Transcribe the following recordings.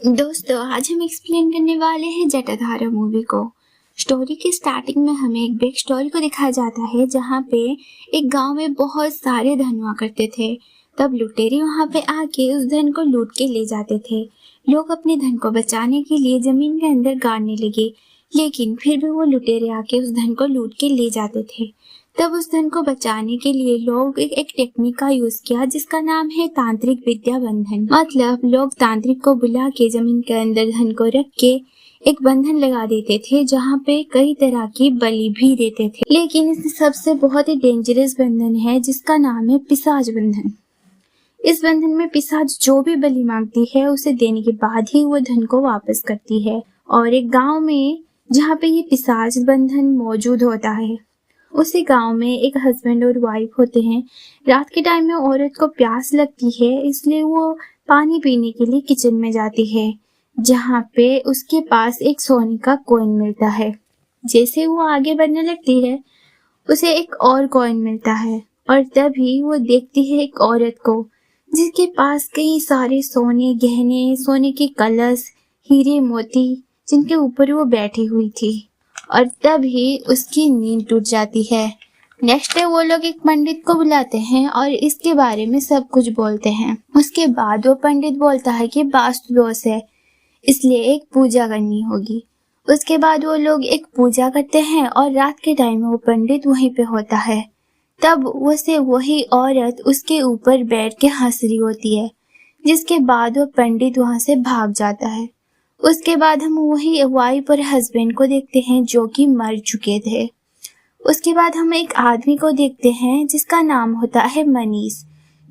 दोस्तों, आज हम एक्सप्लेन करने वाले हैं जटाधारा मूवी को। स्टोरी के स्टार्टिंग में हमें एक बैक स्टोरी को दिखाया जाता है जहाँ पे एक गांव में बहुत सारे धन हुआ करते थे। तब लुटेरे वहाँ पे आके उस धन को लूट के ले जाते थे। लोग अपने धन को बचाने के लिए जमीन के अंदर गाड़ने लगे, लेकिन फिर भी वो लुटेरे आके उस धन को लूट के ले जाते थे। तब उस धन को बचाने के लिए लोग एक टेक्निक का यूज किया जिसका नाम है तांत्रिक विद्या बंधन। मतलब लोग तांत्रिक को बुला के जमीन के अंदर धन को रख के एक बंधन लगा देते थे जहाँ पे कई तरह की बलि भी देते थे। लेकिन इसमें सबसे बहुत ही डेंजरस बंधन है जिसका नाम है पिशाच बंधन। इस बंधन में पिशाच जो भी बलि मांगती है उसे देने के बाद ही वो धन को वापस करती है। और एक गाँव में जहाँ पे ये पिशाच बंधन मौजूद होता है, उसी गांव में एक हस्बैंड और वाइफ होते हैं। रात के टाइम में औरत को प्यास लगती है, इसलिए वो पानी पीने के लिए किचन में जाती है, जहाँ पे उसके पास एक सोने का कॉइन मिलता है। जैसे वो आगे बढ़ने लगती है, उसे एक और कॉइन मिलता है और तभी वो देखती है एक औरत को जिसके पास कई सारे सोने गहने, सोने के कलश, हीरे मोती जिनके ऊपर वो बैठी हुई थी। और तभी उसकी नींद टूट जाती है। नेक्स्ट डे वो लोग एक पंडित को बुलाते हैं और इसके बारे में सब कुछ बोलते हैं। उसके बाद वो पंडित बोलता है कि वास्तु दोष है, इसलिए एक पूजा करनी होगी। उसके बाद वो लोग एक पूजा करते हैं और रात के टाइम में वो पंडित वहीं पे होता है। तब उसे वही औरत उसके ऊपर बैठ के हंस रही होती है, जिसके बाद वो पंडित वहां से भाग जाता है। उसके बाद हम वही वाइफ और हस्बैंड को देखते हैं जो कि मर चुके थे। उसके बाद हम एक आदमी को देखते हैं जिसका नाम होता है मनीष,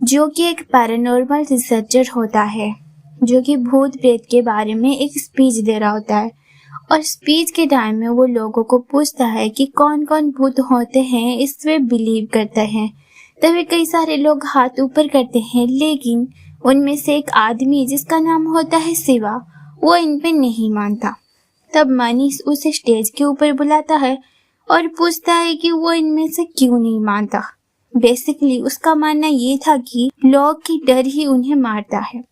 जो कि एक पैरानॉर्मल रिसर्चर होता है, जो कि भूत प्रेत के बारे में एक स्पीच दे रहा होता है। और स्पीच के टाइम में वो लोगों को पूछता है कि कौन कौन भूत होते हैं, इसमें बिलीव करते हैं। तभी कई सारे लोग हाथ ऊपर करते हैं, लेकिन उनमें से एक आदमी जिसका नाम होता है शिवा, वो इन पे नहीं मानता। तब मनीष उसे स्टेज के ऊपर बुलाता है और पूछता है कि वो इनमें से क्यों नहीं मानता। बेसिकली उसका मानना ये था कि लोग की डर ही उन्हें मारता है।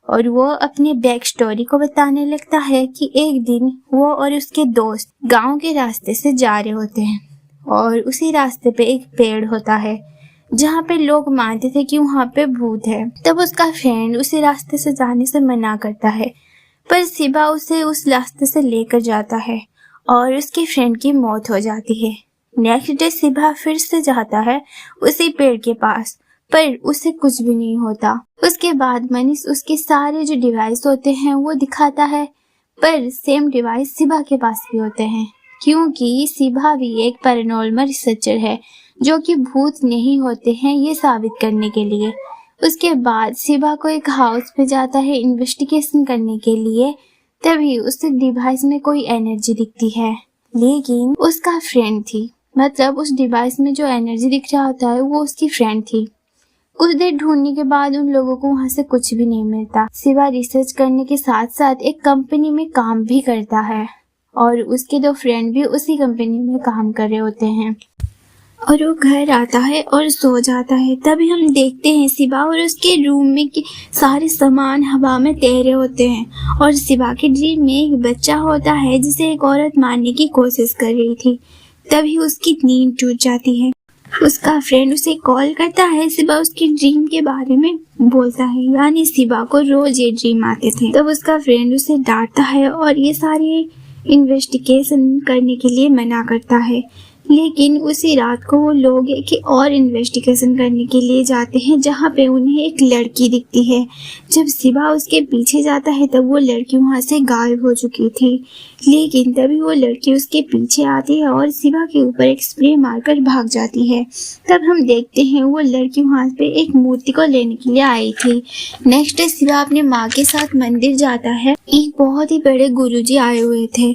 और वो अपने बैक स्टोरी को बताने लगता है कि एक दिन वो और उसके दोस्त गांव के रास्ते से जा रहे होते हैं और उसी रास्ते पे एक पेड़ होता है जहाँ पे लोग मानते थे कि वहाँ पे भूत है। तब उसका फ्रेंड उसी रास्ते से जाने से मना करता है, पर शिवा उसे उस रास्ते से लेकर जाता है और उसके फ्रेंड की मौत हो जाती है। नेक्स्ट डे शिवा फिर से जाता है उसी पेड़ के पास, पर उसे कुछ भी नहीं होता। उसके बाद मनीष उसके सारे जो डिवाइस होते हैं वो दिखाता है, पर सेम डिवाइस शिवा के पास भी होते हैं, क्योंकि शिवा भी एक पैरानॉर्मल रिसर्चर है जो कि भूत नहीं होते हैं ये साबित करने के लिए। उसके बाद शिवा को एक हाउस पे जाता है इन्वेस्टिगेशन करने के लिए। तभी उस डिवाइस में कोई एनर्जी दिखती है, लेकिन उसका फ्रेंड थी। मतलब उस डिवाइस में जो एनर्जी दिख रहा होता है वो उसकी फ्रेंड थी। कुछ देर ढूंढने के बाद उन लोगों को वहां से कुछ भी नहीं मिलता। शिवा रिसर्च करने के साथ साथ एक कंपनी में काम भी करता है और उसके दो फ्रेंड भी उसी कंपनी में काम कर रहे होते हैं। और वो घर आता है और सो जाता है। तभी हम देखते हैं शिवा और उसके रूम में कि सारे सामान हवा में तैरे होते हैं और शिवा के ड्रीम में एक बच्चा होता है जिसे एक औरत मारने की कोशिश कर रही थी। तभी उसकी नींद टूट जाती है। उसका फ्रेंड उसे कॉल करता है। शिवा उसके ड्रीम के बारे में बोलता है, यानी शिवा को रोज ये ड्रीम आते थे। तब उसका फ्रेंड उसे डांटता है और ये सारे इन्वेस्टिगेशन करने के लिए मना करता है। लेकिन उसी रात को वो लोग एक और इन्वेस्टिगेशन करने के लिए जाते हैं जहाँ पे उन्हें एक लड़की दिखती है। जब शिवा उसके पीछे जाता है तब वो लड़की वहाँ से गायब हो चुकी थी, लेकिन तभी वो लड़की उसके पीछे आती है और शिवा के ऊपर एक स्प्रे मारकर भाग जाती है। तब हम देखते हैं वो लड़की वहाँ पे एक मूर्ति को लेने के लिए आई थी। नेक्स्ट डे शिवा अपने माँ के साथ मंदिर जाता है। एक बहुत ही बड़े गुरुजी आए हुए थे।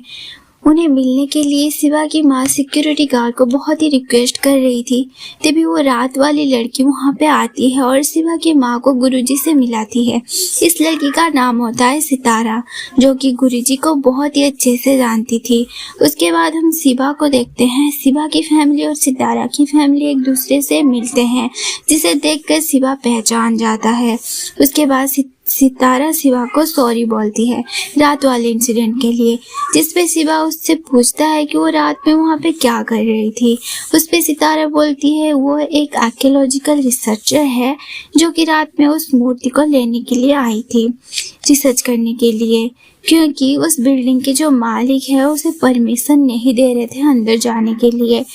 उन्हें मिलने के लिए शिवा की माँ सिक्योरिटी गार्ड को बहुत ही रिक्वेस्ट कर रही थी। तभी वो रात वाली लड़की वहाँ पे आती है और शिवा की माँ को गुरुजी से मिलाती है। इस लड़की का नाम होता है सितारा, जो कि गुरुजी को बहुत ही अच्छे से जानती थी। उसके बाद हम शिवा को देखते हैं। शिवा की फैमिली और सितारा की फैमिली एक दूसरे से मिलते हैं, जिसे देखकर शिवा पहचान जाता है। उसके बाद सितारा शिवा को सॉरी बोलती है रात वाले इंसिडेंट के लिए, जिसपे शिवा उससे पूछता है कि वो रात में वहाँ पे क्या कर रही थी। उस पे सितारा बोलती है वो एक आर्कियोलॉजिकल रिसर्चर है जो कि रात में उस मूर्ति को लेने के लिए आई थी, रिसर्च करने के लिए, क्योंकि उस बिल्डिंग के जो मालिक है उसे परमिशन नहीं दे रहे थे अंदर जाने के लिए।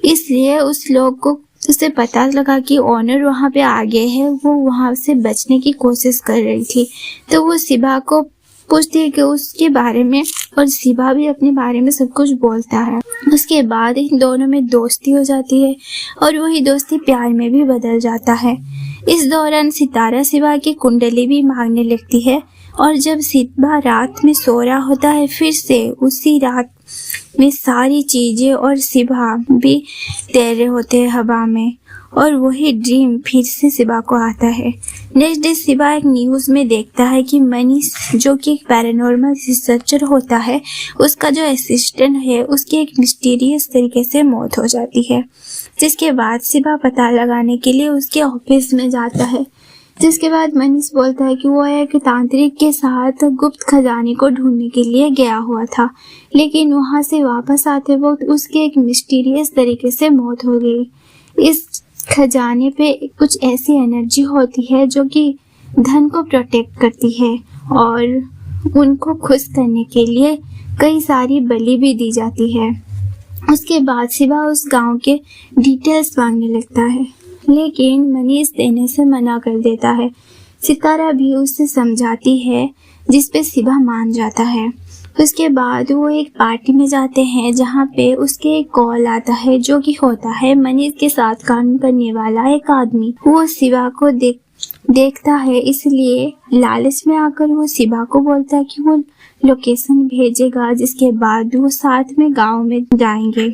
इसलिए उस लोग को उसे पता लगा कि ओनर वहाँ पे आ गए हैं, वो वहाँ से बचने की कोशिश कर रही थी। तो वो शिवा को पूछती है कि उसके बारे में, और शिवा भी अपने बारे में सब कुछ बोलता है। उसके बाद इन दोनों में दोस्ती हो जाती है और वही दोस्ती प्यार में भी बदल जाता है। इस दौरान सितारा शिवा की कुंडली भी मांगने लगती है, और जब शिवा रात में सो रहा होता है फिर से उसी रात में सारी चीजें और शिवा भी तैर रहे होते हैं हवा में, और वही ड्रीम फिर से शिवा को आता है। नेक्स्ट डे शिवा एक न्यूज़ में देखता है कि मनीष जो कि एक पैरानॉर्मल रिसर्चर होता है, उसका जो असिस्टेंट है उसकी एक मिस्टीरियस तरीके से मौत हो जाती है। जिसके बाद शिवा पता लगाने के लिए उसके ऑफिस में जाता है। जिसके बाद मनीष बोलता है कि वो एक तांत्रिक के साथ गुप्त खजाने को ढूंढने के लिए गया हुआ था, लेकिन वहां से वापस आते वक्त उसके एक मिस्टीरियस तरीके से मौत हो गई। इस खजाने पे कुछ ऐसी एनर्जी होती है जो कि धन को प्रोटेक्ट करती है, और उनको खुश करने के लिए कई सारी बलि भी दी जाती है। उसके बाद शिवा उस गांव के डिटेल्स मांगने लगता है, लेकिन मनीष देने से मना कर देता है। सितारा भी उससे समझाती है, जिस पे शिवा मान जाता है। उसके बाद वो एक पार्टी में जाते हैं जहाँ पे उसके एक कॉल आता है जो कि होता है मनीष के साथ काम करने वाला एक आदमी। वो शिवा को देखता है, इसलिए लालच में आकर वो शिवा को बोलता है कि वो लोकेशन भेजेगा, जिसके बाद वो साथ में गांव में जाएंगे।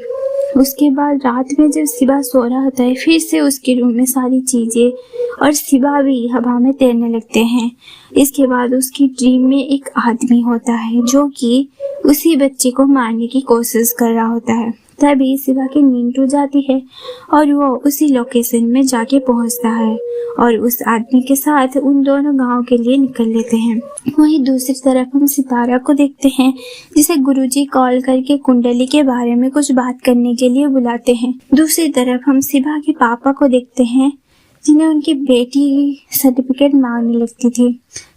उसके बाद रात में जब शिवा सो रहा होता है फिर से उसके रूम में सारी चीजें और शिवा भी हवा में तैरने लगते हैं। इसके बाद उसकी ड्रीम में एक आदमी होता है जो कि उसी बच्चे को मारने की कोशिश कर रहा होता है। तभी शिवा की नींद टूट जाती है और वो उसी लोकेशन में जाके पहुंचता है और उस आदमी के साथ उन दोनों गांव के लिए निकल लेते हैं। वहीं दूसरी तरफ हम सितारा को देखते हैं, जिसे गुरुजी कॉल करके कुंडली के बारे में कुछ बात करने के लिए बुलाते हैं। दूसरी तरफ हम शिवा के पापा को देखते हैं, जिन्हें उनकी बेटी सर्टिफिकेट मांगने लगती थी।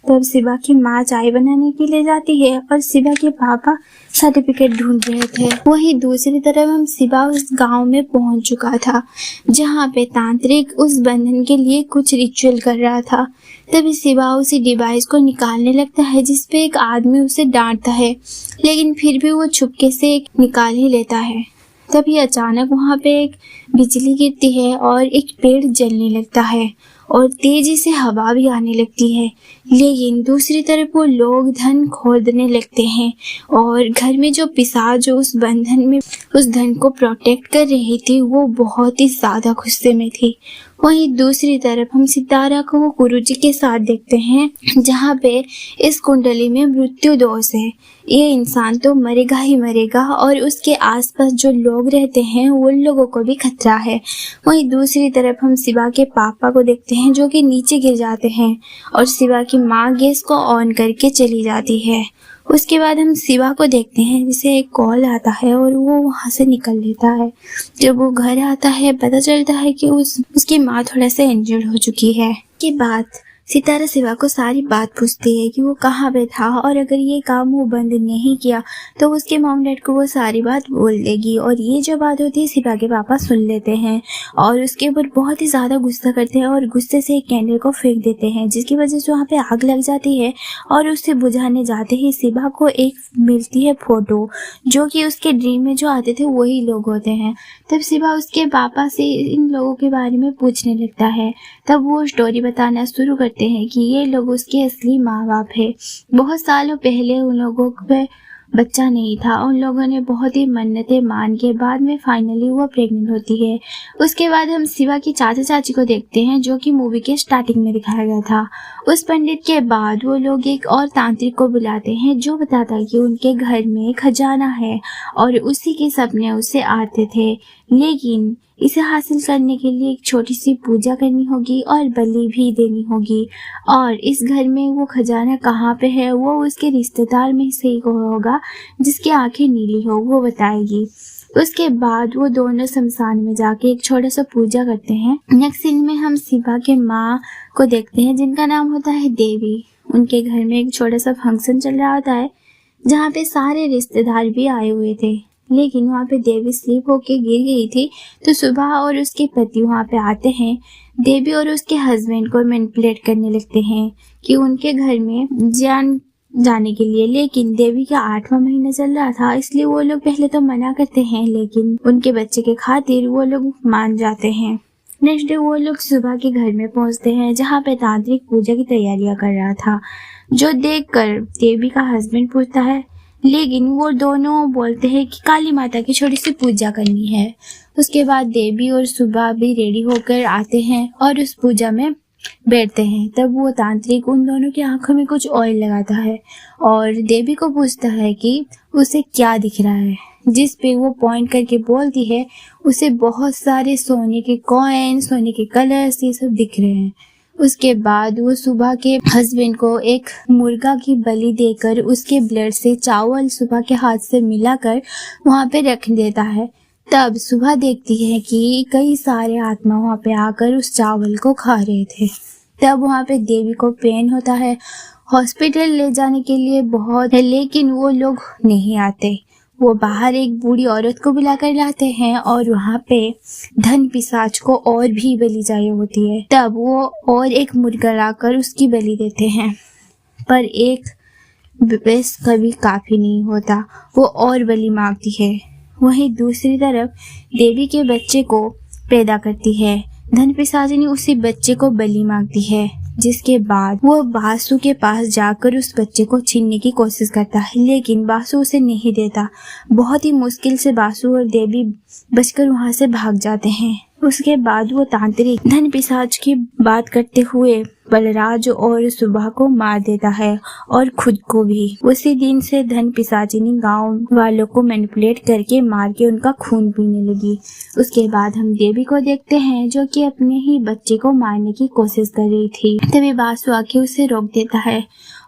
तब शिवा की माँ चाय बनाने के लिए जाती है और शिवा के पापा सर्टिफिकेट ढूंढ रहे थे। वहीं दूसरी तरफ हम शिवा उस गांव में पहुंच चुका था जहां पे तांत्रिक उस बंधन के लिए कुछ रिचुअल कर रहा था। तभी शिवा उसी डिवाइस को निकालने लगता है जिसपे एक आदमी उसे डांटता है, लेकिन फिर भी वो चुपके से निकाल ही लेता है। तभी अचानक वहां पे एक बिजली गिरती है और एक पेड़ जलने लगता है और तेजी से हवा भी आने लगती है। लेकिन दूसरी तरफ वो लोग धन खोदने लगते हैं और घर में जो पिशाच जो उस बंधन में उस धन को प्रोटेक्ट कर रही थी वो बहुत ही ज्यादा गुस्से में थी। वहीं दूसरी तरफ हम सितारा को गुरुजी के साथ देखते हैं जहाँ पे इस कुंडली में मृत्यु दोष है। ये इंसान तो मरेगा ही मरेगा और उसके आसपास जो लोग रहते हैं उन लोगों को भी खतरा है। वहीं दूसरी तरफ हम शिवा के पापा को देखते हैं जो कि नीचे गिर जाते हैं और शिवा की माँ गैस को ऑन करके चली जाती है। उसके बाद हम शिवा को देखते हैं जिसे एक कॉल आता है और वो वहाँ से निकल लेता है। जब वो घर आता है पता चलता है कि उसकी माँ थोड़ा सा इंजर्ड हो चुकी है। के बाद सितारा शिवा को सारी बात पूछती है कि वो कहाँ पे था और अगर ये काम वो बंद नहीं किया तो उसके मॉम डैड को वो सारी बात बोल देगी। और ये जो बात होती है शिवा के पापा सुन लेते हैं और उसके ऊपर बहुत ही ज़्यादा गुस्सा करते हैं और गुस्से से एक कैंडल को फेंक देते हैं, जिसकी वजह से वहाँ पे आग लग जाती है। और उससे बुझाने जाते ही शिवा को एक मिलती है फोटो जो कि उसके ड्रीम में जो आते थे वही लोग होते हैं। तब शिवा उसके पापा से इन लोगों के बारे में पूछने लगता है। तब वो स्टोरी बताना शुरू करते हैं कि ये लोग उसके असली माँ बाप है। बहुत सालों पहले उन लोगों पे बच्चा नहीं था। उन लोगों ने बहुत ही मन्नतें मान के बाद में फाइनली वो प्रेग्नेंट होती है। उसके बाद हम शिवा की चाचा चाची को देखते हैं जो कि मूवी के स्टार्टिंग में दिखाया गया था। उस पंडित के बाद वो लोग एक और तांत्रिक को बुलाते हैं जो बताता है कि उनके घर में खजाना है और उसी के सपने उसे आते थे। लेकिन इसे हासिल करने के लिए एक छोटी सी पूजा करनी होगी और बलि भी देनी होगी, और इस घर में वो खजाना कहाँ पे है वो उसके रिश्तेदार में से ही होगा जिसकी आंखें नीली हो, वो बताएगी। उसके बाद वो दोनों शमशान में जाके एक छोटा सा पूजा करते हैं। नेक्स्ट सीन में हम शिवा के माँ को देखते हैं जिनका नाम होता है देवी। उनके घर में एक छोटा सा फंक्शन चल रहा होता है जहाँ पे सारे रिश्तेदार भी आए हुए थे, लेकिन वहाँ पे देवी स्लिप होके गिर गई थी। तो सुबह और उसके पति वहाँ पे आते हैं। देवी और उसके हस्बैंड को मैनिपुलेट करने लगते हैं कि उनके घर में जान जाने के लिए, लेकिन देवी का 8वां महीना चल रहा था इसलिए वो लोग पहले तो मना करते हैं, लेकिन उनके बच्चे के खातिर वो लोग मान जाते हैं। नेक्स्ट डे वो लोग सुबह के घर में पहुंचते हैं जहाँ पे तांत्रिक पूजा की तैयारियां कर रहा था, जो देखकर देवी का हस्बैंड पूछता है, लेकिन वो दोनों बोलते हैं कि काली माता की छोटी सी पूजा करनी है। उसके बाद देवी और सुबह भी रेडी होकर आते हैं और उस पूजा में बैठते हैं। तब वो तांत्रिक उन दोनों की आंखों में कुछ ऑयल लगाता है और देवी को पूछता है कि उसे क्या दिख रहा है, जिस पे वो पॉइंट करके बोलती है उसे बहुत सारे सोने के कॉइन, सोने के कलर्स, ये सब दिख रहे हैं। उसके बाद वो सुबह के हस्बैंड को एक मुर्गा की बलि देकर उसके ब्लड से चावल सुबह के हाथ से मिलाकर वहाँ पे रख देता है। तब सुबह देखती है कि कई सारे आत्मा वहाँ पे आकर उस चावल को खा रहे थे। तब वहाँ पे देवी को पेन होता है, हॉस्पिटल ले जाने के लिए बहुत है, लेकिन वो लोग नहीं आते। वो बाहर एक बूढ़ी औरत को बुलाकर लाते हैं और वहाँ पे धन पिशाच को और भी बलि चाहिए होती है। तब वो और एक मुर्गा लाकर उसकी बलि देते हैं, पर एक बस कभी काफी नहीं होता, वो और बलि मांगती है। वहीं दूसरी तरफ देवी के बच्चे को पैदा करती है। धन पिशाचिनी उसी बच्चे को बलि मांगती है, जिसके बाद वो बासु के पास जाकर उस बच्चे को छीनने की कोशिश करता है, लेकिन बासु उसे नहीं देता। बहुत ही मुश्किल से बासु और देवी बचकर वहां से भाग जाते हैं। उसके बाद वो तांत्रिक धन पिशाच की बात करते हुए बलराज और सुबह को मार देता है और खुद को भी। उसी दिन से धन पिशाचिनी गांव वालों को मैनिपुलेट करके मार के उनका खून पीने लगी। उसके बाद हम देवी को देखते हैं जो कि अपने ही बच्चे को मारने की कोशिश कर रही थी। तभी बासु आके उसे रोक देता है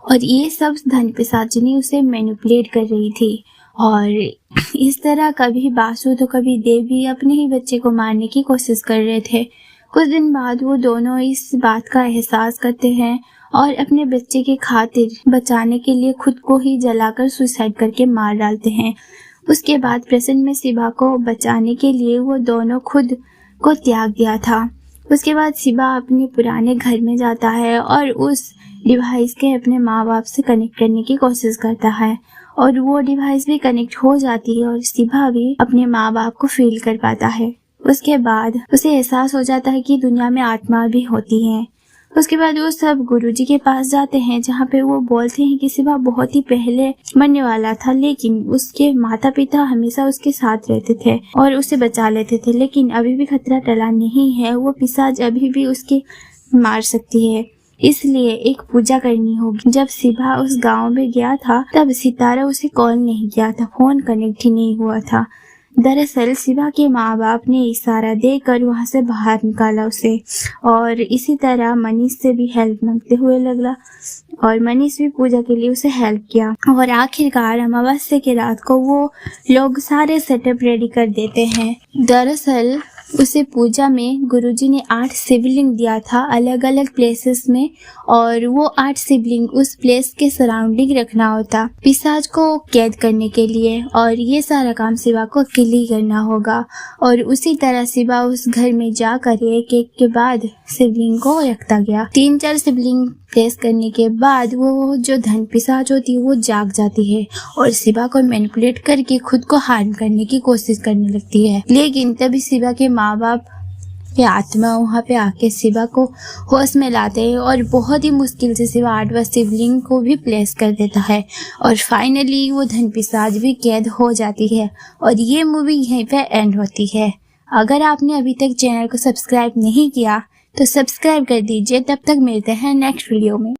और ये सब धन पिशाचिनी उसे मैनिपुलेट कर रही थी। और इस तरह कभी बासु तो कभी देवी अपने ही बच्चे को मारने की कोशिश कर रहे थे। कुछ दिन बाद वो दोनों इस बात का एहसास करते हैं और अपने बच्चे के खातिर बचाने के लिए खुद को ही जलाकर सुसाइड करके मार डालते हैं। उसके बाद प्रेजेंट में शिवा को बचाने के लिए वो दोनों खुद को त्याग दिया था। उसके बाद शिवा अपने पुराने घर में जाता है और उस डिवाइस के अपने माँ बाप से कनेक्ट करने की कोशिश करता है और वो डिवाइस भी कनेक्ट हो जाती है और शिवा भी अपने माँ बाप को फील कर पाता है। उसके बाद उसे एहसास हो जाता है कि दुनिया में आत्मा भी होती हैं। उसके बाद वो सब गुरुजी के पास जाते हैं जहाँ पे वो बोलते हैं कि शिवा बहुत ही पहले मरने वाला था, लेकिन उसके माता पिता हमेशा उसके साथ रहते थे और उसे बचा लेते थे, लेकिन अभी भी खतरा टला नहीं है, वो पिशाच अभी भी उसके मार सकती है, इसलिए एक पूजा करनी होगी। जब शिवा उस गांव में गया था तब सितारा उसे कॉल नहीं किया था, फोन कनेक्ट ही नहीं हुआ था। दरअसल शिवा के माँ बाप ने इशारा देकर वहाँ से बाहर निकाला उसे और इसी तरह मनीष से भी हेल्प मांगते हुए लगा और मनीष भी पूजा के लिए उसे हेल्प किया और आखिरकार अमावस्या की रात को वो लोग सारे सेटअप रेडी कर देते हैं। दरअसल उसे पूजा में गुरुजी ने 8 शिवलिंग दिया था अलग अलग प्लेसेस में और वो 8 शिवलिंग उस प्लेस के सराउंडिंग रखना होता पिशाच को कैद करने के लिए और ये सारा काम शिवा को अकेले ही करना होगा। और उसी तरह शिवा उस घर में जाकर एक एक के बाद शिवलिंग को रखता गया। 3-4 शिवलिंग प्लेस करने के बाद वो जो धन पिशाच होती है वो जाग जाती है और शिवा को मैनिपुलेट करके खुद को हार्म करने की कोशिश करने लगती है। लेकिन तभी शिवा के माँ बाप के आत्मा वहाँ पे आके शिवा को होश में लाते हैं और बहुत ही मुश्किल से शिवा 8वां शिवलिंग को भी प्लेस कर देता है और फाइनली वो धन पिशाच भी कैद हो जाती है और ये मूवी यहीं पे एंड होती है। अगर आपने अभी तक चैनल को सब्सक्राइब नहीं किया तो सब्सक्राइब कर दीजिए। तब तक मिलते हैं नेक्स्ट वीडियो में।